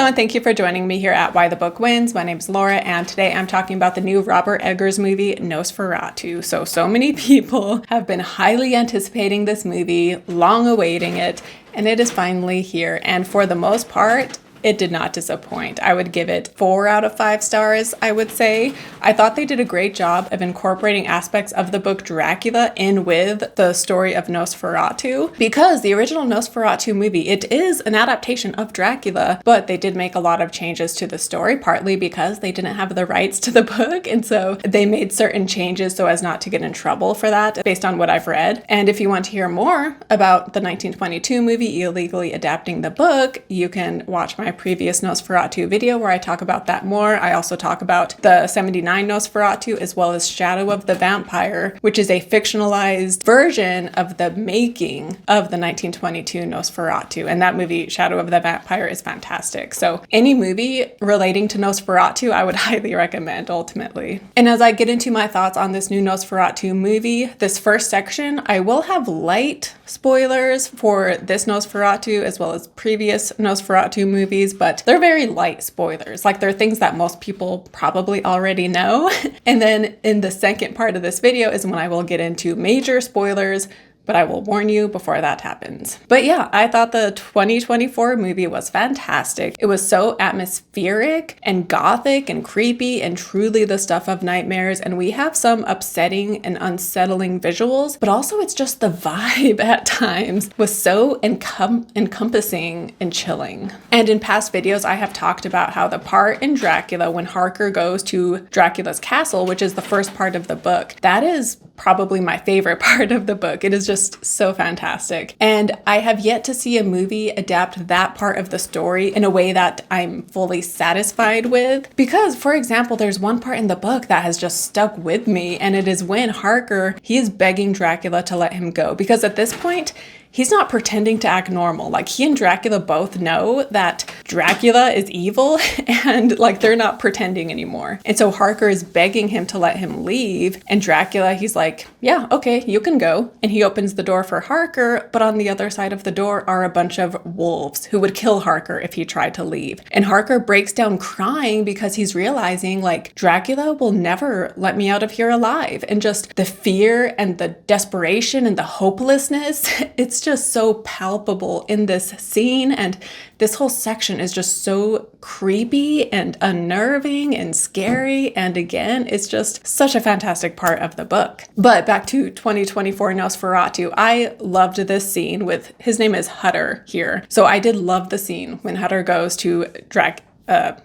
Hello and thank you for joining me here at Why the Book Wins. My name is Laura and today I'm talking about the new Robert Eggers movie, Nosferatu. So many people have been highly anticipating this movie, long awaiting it, and it is finally here. And for the most part, it did not disappoint. I would give it 4 out of 5 stars, I would say. I thought they did a great job of incorporating aspects of the book Dracula in with the story of Nosferatu, because the original Nosferatu movie, it is an adaptation of Dracula, but they did make a lot of changes to the story, partly because they didn't have the rights to the book, and so they made certain changes so as not to get in trouble for that, based on what I've read. And if you want to hear more about the 1922 movie illegally adapting the book, you can watch my previous Nosferatu video where I talk about that more. I also talk about the 79 Nosferatu as well as Shadow of the Vampire, which is a fictionalized version of the making of the 1922 Nosferatu. And that movie, Shadow of the Vampire, is fantastic. So any movie relating to Nosferatu, I would highly recommend ultimately. And as I get into my thoughts on this new Nosferatu movie, this first section, I will have light spoilers for this Nosferatu as well as previous Nosferatu movies, but they're very light spoilers. Like, they're things that most people probably already know. And then in the second part of this video is when I will get into major spoilers, but I will warn you before that happens. But yeah, I thought the 2024 movie was fantastic. It was so atmospheric and gothic and creepy and truly the stuff of nightmares. And we have some upsetting and unsettling visuals, but also it's just the vibe at times was so encompassing and chilling. And in past videos, I have talked about how the part in Dracula when Harker goes to Dracula's castle, which is the first part of the book, that is probably my favorite part of the book. It is just so fantastic. And I have yet to see a movie adapt that part of the story in a way that I'm fully satisfied with. Because, for example, there's one part in the book that has just stuck with me, and it is when Harker, he is begging Dracula to let him go. Because at this point, he's not pretending to act normal. Like, he and Dracula both know that Dracula is evil and like they're not pretending anymore. And so Harker is begging him to let him leave. And Dracula, he's like, yeah, okay, you can go. And he opens the door for Harker, but on the other side of the door are a bunch of wolves who would kill Harker if he tried to leave. And Harker breaks down crying because he's realizing like Dracula will never let me out of here alive. And just the fear and the desperation and the hopelessness, it's just so palpable in this scene, and this whole section is just so creepy and unnerving and scary, and again, it's just such a fantastic part of the book. But back to 2024 Nosferatu, I loved this scene with, his name is Hutter here, so I did love the scene when Hutter goes to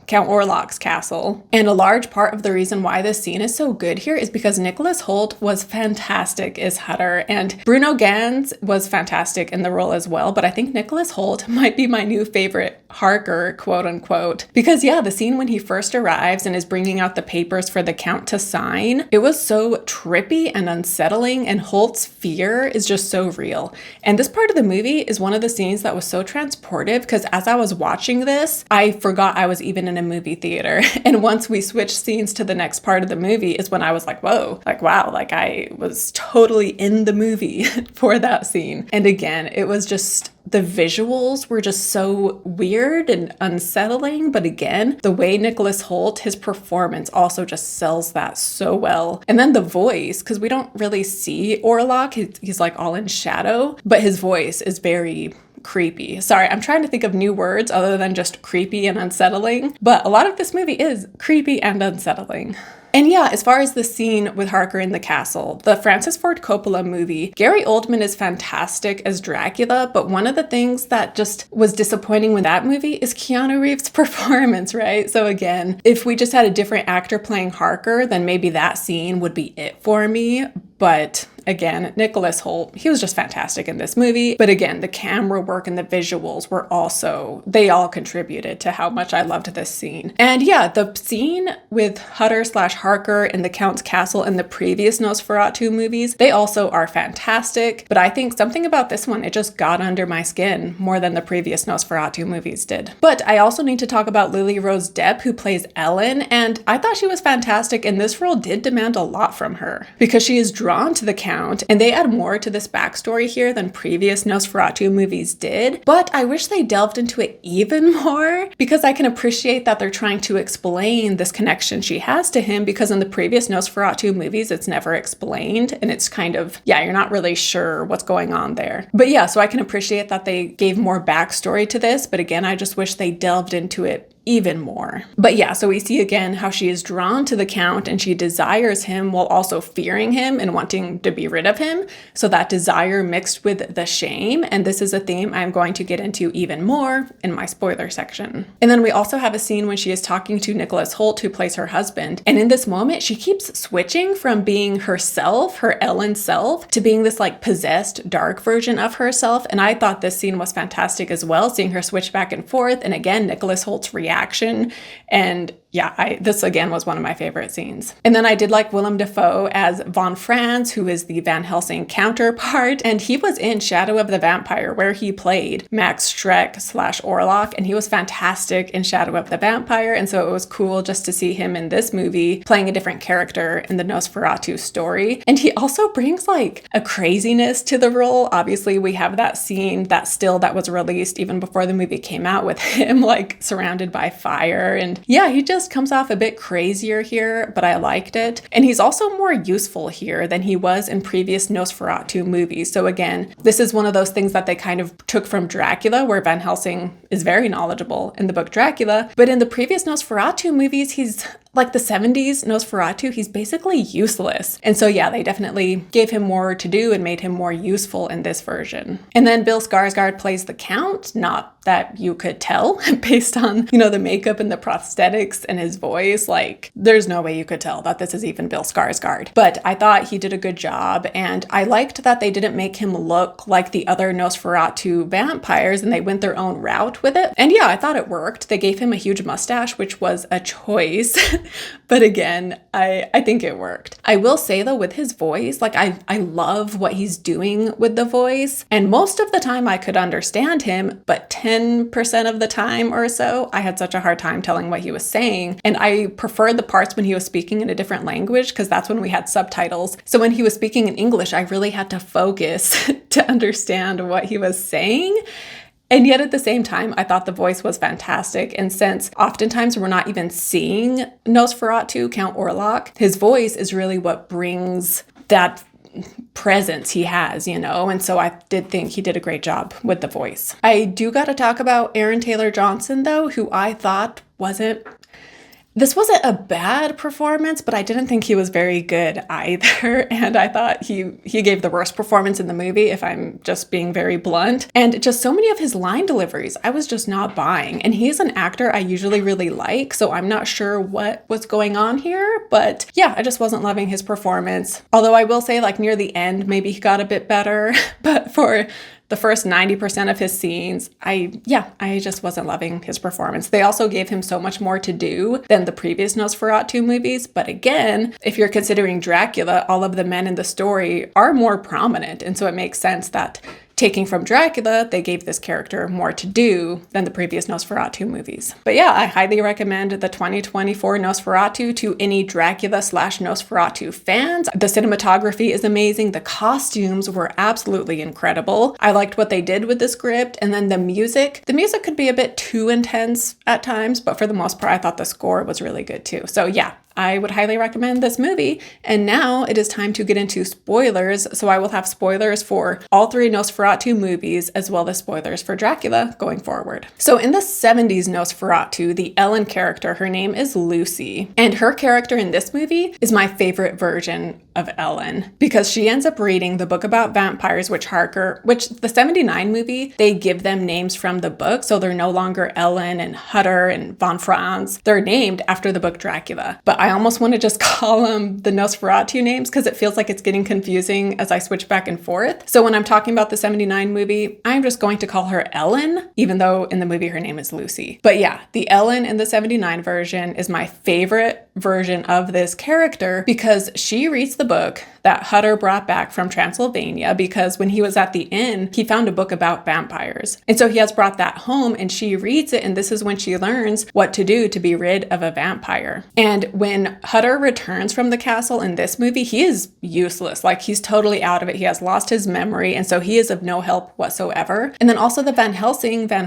Count Orlok's castle. And a large part of the reason why this scene is so good here is because Nicholas Hoult was fantastic as Hutter, and Bruno Ganz was fantastic in the role as well, but I think Nicholas Hoult might be my new favorite Harker, quote unquote, because yeah, the scene when he first arrives and is bringing out the papers for the Count to sign, it was so trippy and unsettling, and Holt's fear is just so real. And this part of the movie is one of the scenes that was so transportive, because as I was watching this, I forgot I was even in a movie theater. And once we switched scenes to the next part of the movie is when I was like, whoa, like, wow, like I was totally in the movie for that scene. And again, it was just, the visuals were just so weird and unsettling. But again, the way Nicholas Hoult, his performance also just sells that so well. And then the voice, because we don't really see Orlok, he's like all in shadow, but his voice is very creepy. Sorry, I'm trying to think of new words other than just creepy and unsettling, but a lot of this movie is creepy and unsettling. And yeah, as far as the scene with Harker in the castle, the Francis Ford Coppola movie, Gary Oldman is fantastic as Dracula, but one of the things that just was disappointing with that movie is Keanu Reeves' performance, right? So again, if we just had a different actor playing Harker, then maybe that scene would be it for me. But again, Nicholas Hoult, he was just fantastic in this movie. But again, the camera work and the visuals were also, they all contributed to how much I loved this scene. And yeah, the scene with Hutter/Harker in the Count's castle in the previous Nosferatu movies, they also are fantastic. But I think something about this one, it just got under my skin more than the previous Nosferatu movies did. But I also need to talk about Lily Rose Depp, who plays Ellen. And I thought she was fantastic, and this role did demand a lot from her because she is drawn to the Count Count, and they add more to this backstory here than previous Nosferatu movies did, but I wish they delved into it even more, because I can appreciate that they're trying to explain this connection she has to him, because in the previous Nosferatu movies, it's never explained, and it's kind of, yeah, you're not really sure what's going on there. But yeah, so I can appreciate that they gave more backstory to this, but again, I just wish they delved into it even more. But yeah, so we see again how she is drawn to the Count and she desires him while also fearing him and wanting to be rid of him. So that desire mixed with the shame. And this is a theme I'm going to get into even more in my spoiler section. And then we also have a scene when she is talking to Nicholas Hoult, who plays her husband. And in this moment, she keeps switching from being herself, her Ellen self, to being this like possessed dark version of herself. And I thought this scene was fantastic as well, seeing her switch back and forth. And again, Nicholas Hoult's reaction. And yeah, this again was one of my favorite scenes. And then I did like Willem Dafoe as von Franz, who is the Van Helsing counterpart. And he was in Shadow of the Vampire, where he played Max Schreck / Orlok. And he was fantastic in Shadow of the Vampire. And so it was cool just to see him in this movie playing a different character in the Nosferatu story. And he also brings like a craziness to the role. Obviously, we have that scene, that still that was released even before the movie came out, with him like surrounded by fire. And yeah, he just comes off a bit crazier here, but I liked it. And he's also more useful here than he was in previous Nosferatu movies. So again, this is one of those things that they kind of took from Dracula, where Van Helsing is very knowledgeable in the book Dracula. But in the previous Nosferatu movies, he's like the 70s Nosferatu, he's basically useless. And so yeah, they definitely gave him more to do and made him more useful in this version. And then Bill Skarsgård plays the Count, not that you could tell based on, the makeup and the prosthetics and his voice. Like, there's no way you could tell that this is even Bill Skarsgård. But I thought he did a good job, and I liked that they didn't make him look like the other Nosferatu vampires and they went their own route with it. And yeah, I thought it worked. They gave him a huge mustache, which was a choice. But again, I think it worked. I will say though, with his voice, like I love what he's doing with the voice. And most of the time I could understand him, but 10% of the time or so, I had such a hard time telling what he was saying. And I preferred the parts when he was speaking in a different language, because that's when we had subtitles. So when he was speaking in English, I really had to focus to understand what he was saying. And yet at the same time, I thought the voice was fantastic. And since oftentimes we're not even seeing Nosferatu, Count Orlok, his voice is really what brings that presence he has, and so I did think he did a great job with the voice. I do got to talk about Aaron Taylor Johnson though, who I thought this wasn't a bad performance, but I didn't think he was very good either. And I thought he gave the worst performance in the movie, if I'm just being very blunt. And just so many of his line deliveries, I was just not buying. And he's an actor I usually really like, so I'm not sure what was going on here. But yeah, I just wasn't loving his performance. Although I will say, like, near the end, maybe he got a bit better. But for the first 90% of his scenes, I just wasn't loving his performance. They also gave him so much more to do than the previous Nosferatu movies. But again, if you're considering Dracula, all of the men in the story are more prominent. And so it makes sense that taking from Dracula, they gave this character more to do than the previous Nosferatu movies. But yeah, I highly recommend the 2024 Nosferatu to any Dracula / Nosferatu fans. The cinematography is amazing. The costumes were absolutely incredible. I liked what they did with the script. And then the music could be a bit too intense at times, but for the most part, I thought the score was really good too. So yeah, I would highly recommend this movie. And now it is time to get into spoilers. So I will have spoilers for all three Nosferatu movies, as well as spoilers for Dracula going forward. So in the 70s Nosferatu, the Ellen character, her name is Lucy. And her character in this movie is my favorite version of Ellen, because she ends up reading the book about vampires, which the 79 movie, they give them names from the book. So they're no longer Ellen and Hutter and von Franz. They're named after the book Dracula. But I almost want to just call them the Nosferatu names, because it feels like it's getting confusing as I switch back and forth. So when I'm talking about the 79 movie, I'm just going to call her Ellen, even though in the movie her name is Lucy. But yeah, the Ellen in the 79 version is my favorite version of this character, because she reads the book that Hutter brought back from Transylvania, because when he was at the inn, he found a book about vampires. And so he has brought that home, and she reads it, and this is when she learns what to do to be rid of a vampire. And when Hutter returns from the castle in this movie, he is useless. Like, he's totally out of it. He has lost his memory, and so he is of no help whatsoever. And then also the Van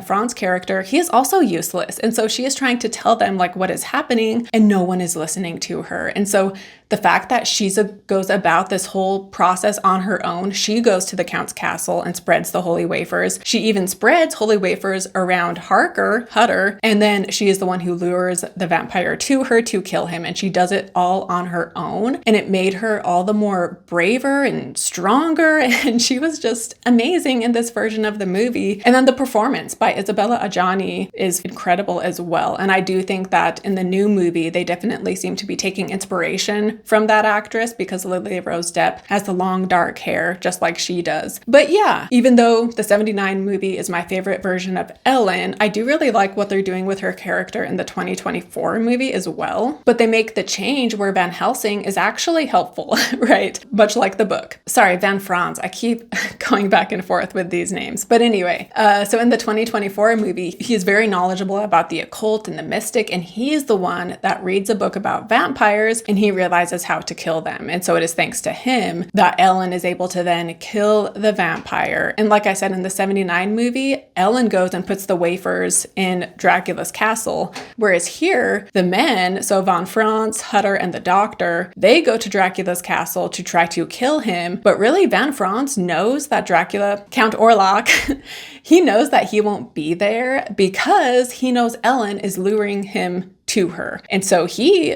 Franz character, he is also useless. And so she is trying to tell them like what is happening, and no one is listening to her. And so the fact that she goes about this whole process on her own, she goes to the Count's castle and spreads the holy wafers. She even spreads holy wafers around Hutter, and then she is the one who lures the vampire to her to kill him. And she does it all on her own. And it made her all the more braver and stronger. And she was just amazing in this version of the movie. And then the performance by Isabella Adjani is incredible as well. And I do think that in the new movie, they definitely seem to be taking inspiration from that actress, because Lily Rose Depp has the long dark hair just like she does. But yeah, even though the 79 movie is my favorite version of Ellen, I do really like what they're doing with her character in the 2024 movie as well. But they make the change where Van Helsing is actually helpful, right? Much like the book. Sorry, Van Franz. I keep going back and forth with these names. But anyway, so in the 2024 movie, he is very knowledgeable about the occult and the mystic, and he is the one that reads a book about vampires, and he realizes how to kill them. And so it is thanks to him that Ellen is able to then kill the vampire. And like I said, in the 79 movie, Ellen goes and puts the wafers in Dracula's castle. Whereas here, the men, so Van Franz, Hutter, and the doctor, they go to Dracula's castle to try to kill him. But really, Van Franz knows that Dracula, Count Orlok, he knows that he won't be there because he knows Ellen is luring him to her. And so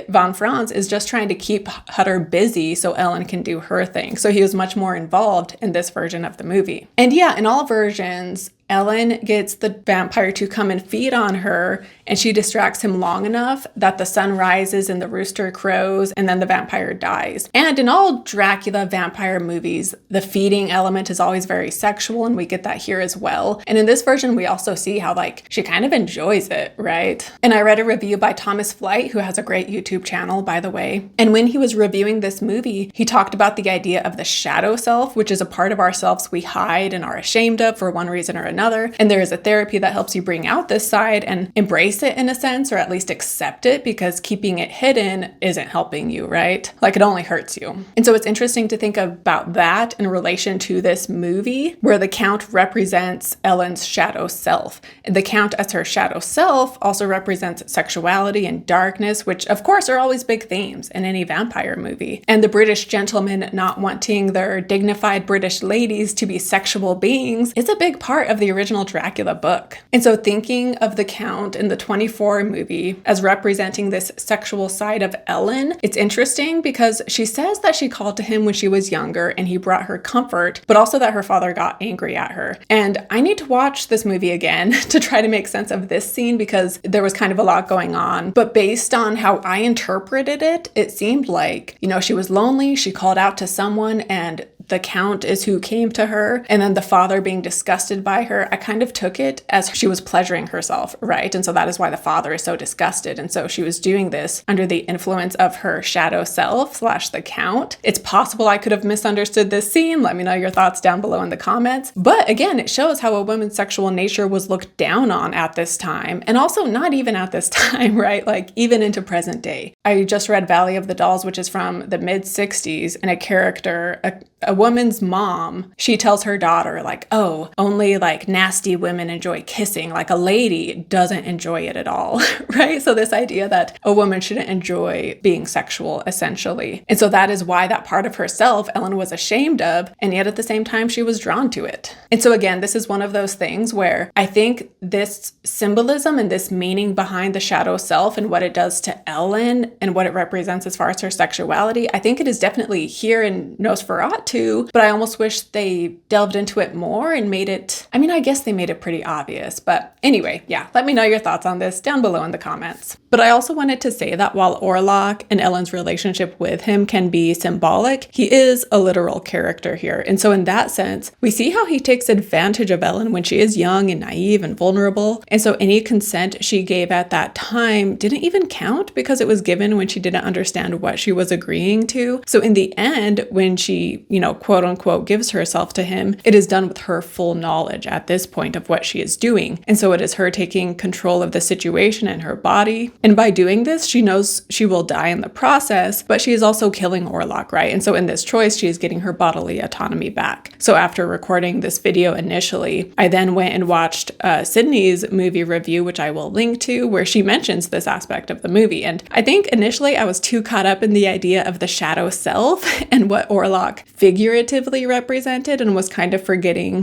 Van Franz, is just trying to keep Hutter busy so Ellen can do her thing. So he was much more involved in this version of the movie. And yeah, in all versions, Ellen gets the vampire to come and feed on her, and she distracts him long enough that the sun rises and the rooster crows, and then the vampire dies. And in all Dracula vampire movies, the feeding element is always very sexual, and we get that here as well. And in this version, we also see how she kind of enjoys it, right? And I read a review by Thomas Flight, who has a great YouTube channel, by the way. And when he was reviewing this movie, he talked about the idea of the shadow self, which is a part of ourselves we hide and are ashamed of for one reason or another. And there is a therapy that helps you bring out this side and embrace it in a sense, or at least accept it, because keeping it hidden isn't helping you, right? It only hurts you. And so it's interesting to think about that in relation to this movie, where the Count represents Ellen's shadow self. And the Count as her shadow self also represents sexuality and darkness, which of course are always big themes in any vampire movie. And the British gentlemen not wanting their dignified British ladies to be sexual beings is a big part of the original Dracula book. And so thinking of the Count in the 24 movie as representing this sexual side of Ellen, it's interesting because she says that she called to him when she was younger and he brought her comfort, but also that her father got angry at her. And I need to watch this movie again to try to make sense of this scene, because there was kind of a lot going on. But based on how I interpreted it, it seemed like, she was lonely, she called out to someone, and the Count is who came to her, and then the father being disgusted by her, I kind of took it as she was pleasuring herself, right? And so that is why the father is so disgusted. And so she was doing this under the influence of her shadow self / the Count. It's possible I could have misunderstood this scene. Let me know your thoughts down below in the comments. But again, it shows how a woman's sexual nature was looked down on at this time, and also not even at this time, right? Even into present day. I just read Valley of the Dolls, which is from the mid-60s, and a character, a woman's mom, she tells her daughter oh, only nasty women enjoy kissing, a lady doesn't enjoy it at all, right? So this idea that a woman shouldn't enjoy being sexual, essentially. And so that is why that part of herself Ellen was ashamed of, and yet at the same time she was drawn to it. And so again, this is one of those things where I think this symbolism and this meaning behind the shadow self and what it does to Ellen and what it represents as far as her sexuality, I think it is definitely here in Nosferatu, too, but I almost wish they delved into it more and made it, I mean, I guess they made it pretty obvious, but anyway, yeah, let me know your thoughts on this down below in the comments. But I also wanted to say that while Orlok and Ellen's relationship with him can be symbolic, he is a literal character here. And so in that sense, we see how he takes advantage of Ellen when she is young and naive and vulnerable. And so any consent she gave at that time didn't even count because it was given when she didn't understand what she was agreeing to. So in the end, when she, quote unquote, gives herself to him, it is done with her full knowledge at this point of what she is doing. And so it is her taking control of the situation and her body. And by doing this, she knows she will die in the process, but she is also killing Orlok, right? And so in this choice, she is getting her bodily autonomy back. So after recording this video initially, I then went and watched Sydney's movie review, which I will link to, where she mentions this aspect of the movie. And I think initially I was too caught up in the idea of the shadow self and what Orlok figuratively represented, and was kind of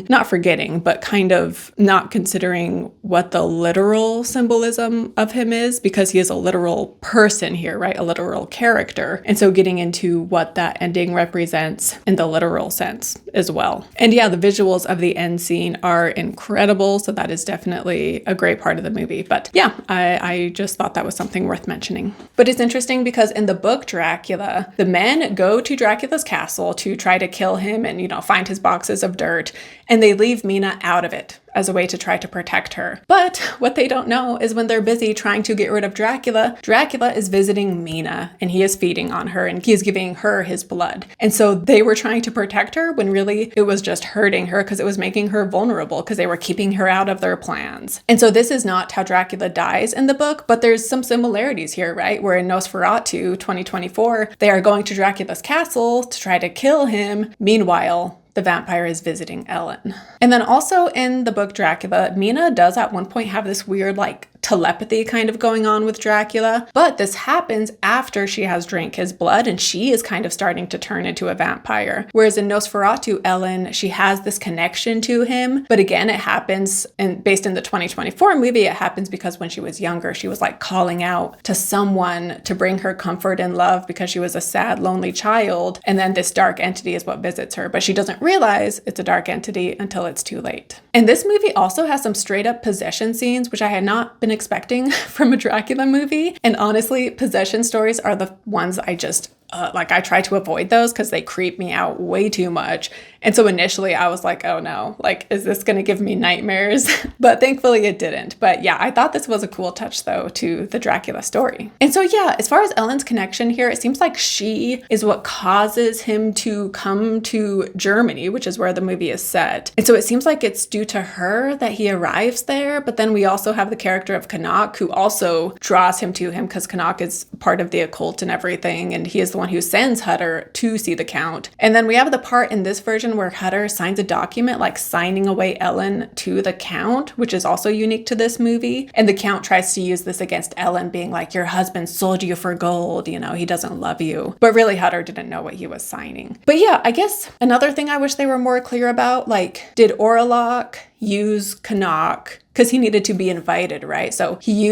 not forgetting, but kind of not considering what the literal symbolism of him is, because he is a literal person here, right? A literal character. And so getting into what that ending represents in the literal sense as well. And yeah, the visuals of the end scene are incredible. So that is definitely a great part of the movie. But yeah, I just thought that was something worth mentioning. But it's interesting because in the book Dracula, the men go to Dracula's castle to try to kill him and, find his boxes of dirt, and they leave Mina out of it as a way to try to protect her. But what they don't know is when they're busy trying to get rid of Dracula, Dracula is visiting Mina and he is feeding on her and he is giving her his blood. And so they were trying to protect her when really it was just hurting her because it was making her vulnerable because they were keeping her out of their plans. And so this is not how Dracula dies in the book, but there's some similarities here, right? Where in Nosferatu 2024, they are going to Dracula's castle to try to kill him. Meanwhile, the vampire is visiting Ellen. And then also in the book Dracula, Mina does at one point have this weird telepathy kind of going on with Dracula, but this happens after she has drank his blood and she is kind of starting to turn into a vampire. Whereas in Nosferatu, Ellen, she has this connection to him, but again, it happens, and based in the 2024 movie, it happens because when she was younger, she was calling out to someone to bring her comfort and love because she was a sad, lonely child, and then this dark entity is what visits her, but she doesn't realize it's a dark entity until it's too late. And this movie also has some straight up possession scenes, which I had not been expecting from a Dracula movie. And honestly, possession stories are the ones I just I try to avoid those because they creep me out way too much. And so initially I was like, oh no, is this going to give me nightmares? But thankfully it didn't. But yeah, I thought this was a cool touch though to the Dracula story. And so yeah, as far as Ellen's connection here, it seems like she is what causes him to come to Germany, which is where the movie is set. And so it seems like it's due to her that he arrives there. But then we also have the character of Canuck, who also draws him to him because Canuck is part of the occult and everything. And he is the one who sends Hutter to see the Count. And then we have the part in this version where Hutter signs a document signing away Ellen to the Count, which is also unique to this movie. And the Count tries to use this against Ellen, being your husband sold you for gold, he doesn't love you. But really Hutter didn't know what he was signing. But yeah, I guess another thing I wish they were more clear about, did Orlok use Canuck because he needed to be invited, right? So he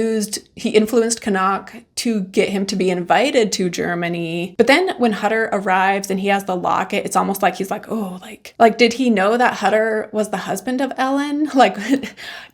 influenced Canuck to get him to be invited to Germany. But then when Hutter arrives and he has the locket, it's almost like he's did he know that Hutter was the husband of Ellen?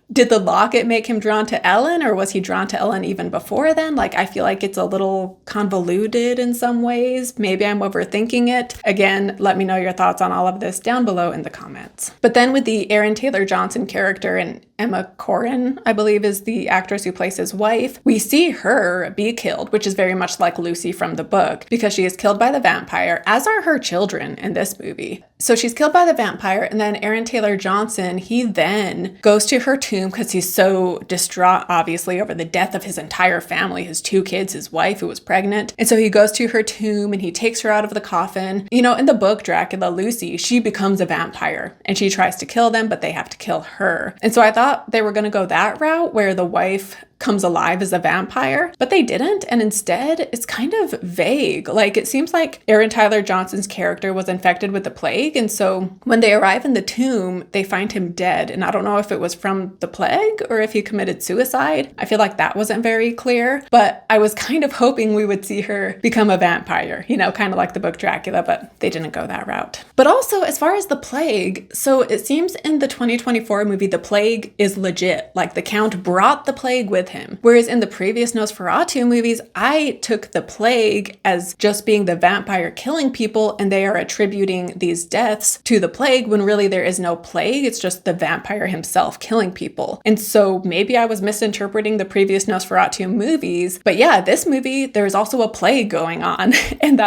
Did the locket make him drawn to Ellen, or was he drawn to Ellen even before then? I feel like it's a little convoluted in some ways. Maybe I'm overthinking it. Again, let me know your thoughts on all of this down below in the comments. But then with the Aaron Taylor Johnson character, and Emma Corrin, I believe, is the actress who plays his wife, we see her be killed, which is very much like Lucy from the book, because she is killed by the vampire, as are her children in this movie. So she's killed by the vampire, and then Aaron Taylor Johnson, he then goes to her tomb because he's so distraught, obviously, over the death of his entire family, his 2 kids, his wife who was pregnant. And so he goes to her tomb and he takes her out of the coffin. In the book Dracula, Lucy, she becomes a vampire and she tries to kill them, but they have to kill her. And so I thought they were going to go that route where the wife comes alive as a vampire, but they didn't. And instead, it's kind of vague. Like, it seems like Aaron Tyler Johnson's character was infected with the plague. And so when they arrive in the tomb, they find him dead. And I don't know if it was from the plague or if he committed suicide. I feel like that wasn't very clear, but I was kind of hoping we would see her become a vampire, you know, kind of like the book Dracula, but they didn't go that route. But also, as far as the plague, so it seems in the 2024 movie, the plague is legit. Like, the Count brought the plague with him. Whereas in the previous Nosferatu movies, I took the plague as just being the vampire killing people, and they are attributing these deaths to the plague when really there is no plague. It's just the vampire himself killing people. And so maybe I was misinterpreting the previous Nosferatu movies, but yeah, this movie, there's also a plague going on. And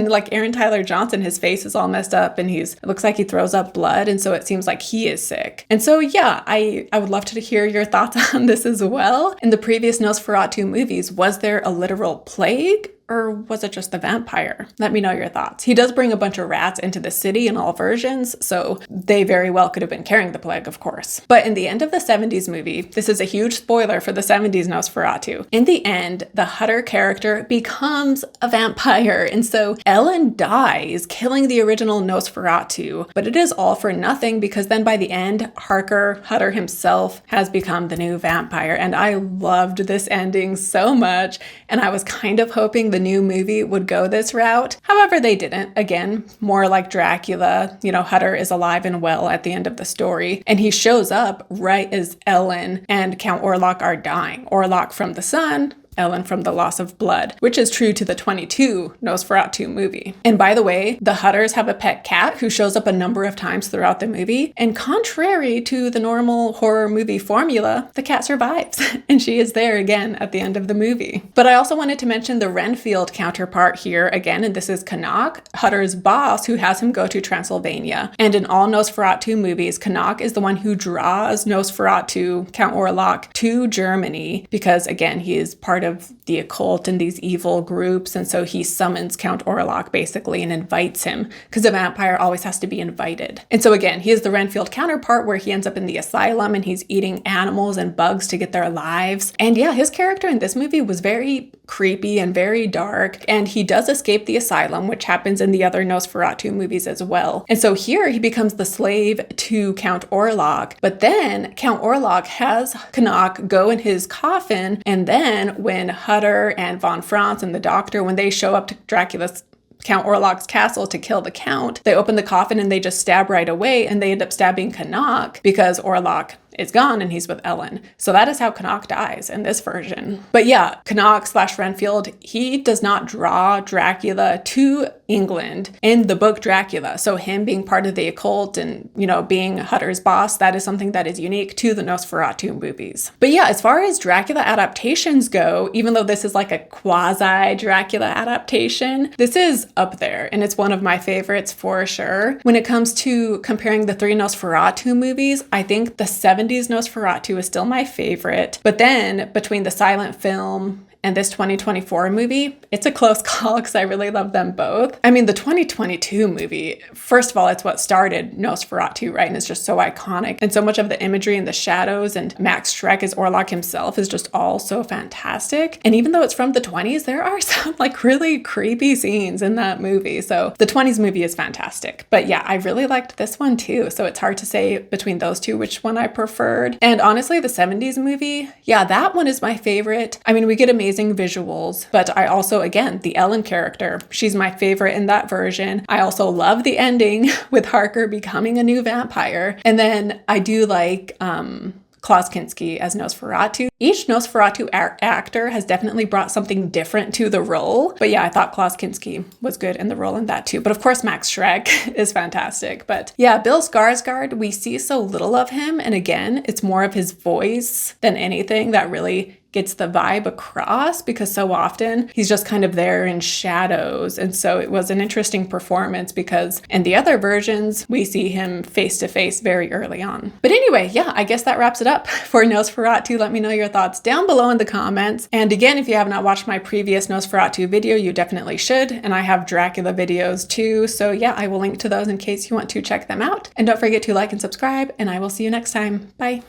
like Aaron Tyler Johnson, his face is all messed up and it looks like he throws up blood. And so it seems like he is sick. And so yeah, I would love to hear your thoughts on this as well. In the previous Nosferatu movies, was there a literal plague? Or was it just the vampire? Let me know your thoughts. He does bring a bunch of rats into the city in all versions, so they very well could have been carrying the plague, of course. But in the end of the 70s movie, this is a huge spoiler for the 70s Nosferatu. In the end, the Hutter character becomes a vampire, and so Ellen dies, killing the original Nosferatu. But it is all for nothing, because then by the end, Hutter himself has become the new vampire. And I loved this ending so much, and I was kind of hoping the new movie would go this route. However, they didn't. Again, more like Dracula, you know, Hutter is alive and well at the end of the story, and he shows up right as Ellen and Count Orlok are dying. Orlok from the sun, Ellen from the loss of blood, which is true to the 22 Nosferatu movie. And by the way, the Hutters have a pet cat who shows up a number of times throughout the movie. And contrary to the normal horror movie formula, the cat survives and she is there again at the end of the movie. But I also wanted to mention the Renfield counterpart here again, and this is Canuck, Hutter's boss, who has him go to Transylvania. And in all Nosferatu movies, Canuck is the one who draws Nosferatu, Count Orlok, to Germany because, again, he is part of the occult and these evil groups, and so he summons Count Orlok basically and invites him, because a vampire always has to be invited. And so again, he is the Renfield counterpart, where he ends up in the asylum and he's eating animals and bugs to get their lives. And yeah, his character in this movie was very creepy and very dark, and he does escape the asylum, which happens in the other Nosferatu movies as well. And so here he becomes the slave to Count Orlok, but then Count Orlok has Canuck go in his coffin, and then when Hutter and von Franz and the doctor, when they show up to Count Orlok's castle to kill the Count, they open the coffin and they just stab right away, and they end up stabbing Canuck because Orlok is gone and he's with Ellen. So that is how Canuck dies in this version. But yeah, Canuck/Renfield, he does not draw Dracula to England in the book Dracula. So him being part of the occult and, you know, being Hutter's boss, that is something that is unique to the Nosferatu movies. But yeah, as far as Dracula adaptations go, even though this is like a quasi-Dracula adaptation, this is up there, and it's one of my favorites for sure. When it comes to comparing the three Nosferatu movies, I think the 70s Nosferatu is still my favorite. But then between the silent film and this 2024 movie, it's a close call because I really love them both. I mean, the 2022 movie, first of all, it's what started Nosferatu, right? And it's just so iconic. And so much of the imagery and the shadows and Max Schreck as Orlok himself is just all so fantastic. And even though it's from the 20s, there are some like really creepy scenes in that movie. So the 20s movie is fantastic. But yeah, I really liked this one too. So it's hard to say between those two which one I preferred. And honestly, the 70s movie, yeah, that one is my favorite. I mean, we get amazing visuals, but I also, again, the Ellen character, she's my favorite in that version. I also love the ending with Harker becoming a new vampire. And then I do like Klaus Kinski as Nosferatu. Each Nosferatu actor has definitely brought something different to the role. But yeah, I thought Klaus Kinski was good in the role in that too. But of course, Max Schreck is fantastic. But yeah, Bill Skarsgård, we see so little of him. And again, it's more of his voice than anything that really gets the vibe across, because so often he's just kind of there in shadows. And so it was an interesting performance because in the other versions, we see him face to face very early on. But anyway, yeah, I guess that wraps it up for Nosferatu. Let me know your thoughts down below in the comments. And again, if you have not watched my previous Nosferatu video, you definitely should. And I have Dracula videos too. So yeah, I will link to those in case you want to check them out. And don't forget to like and subscribe, and I will see you next time. Bye.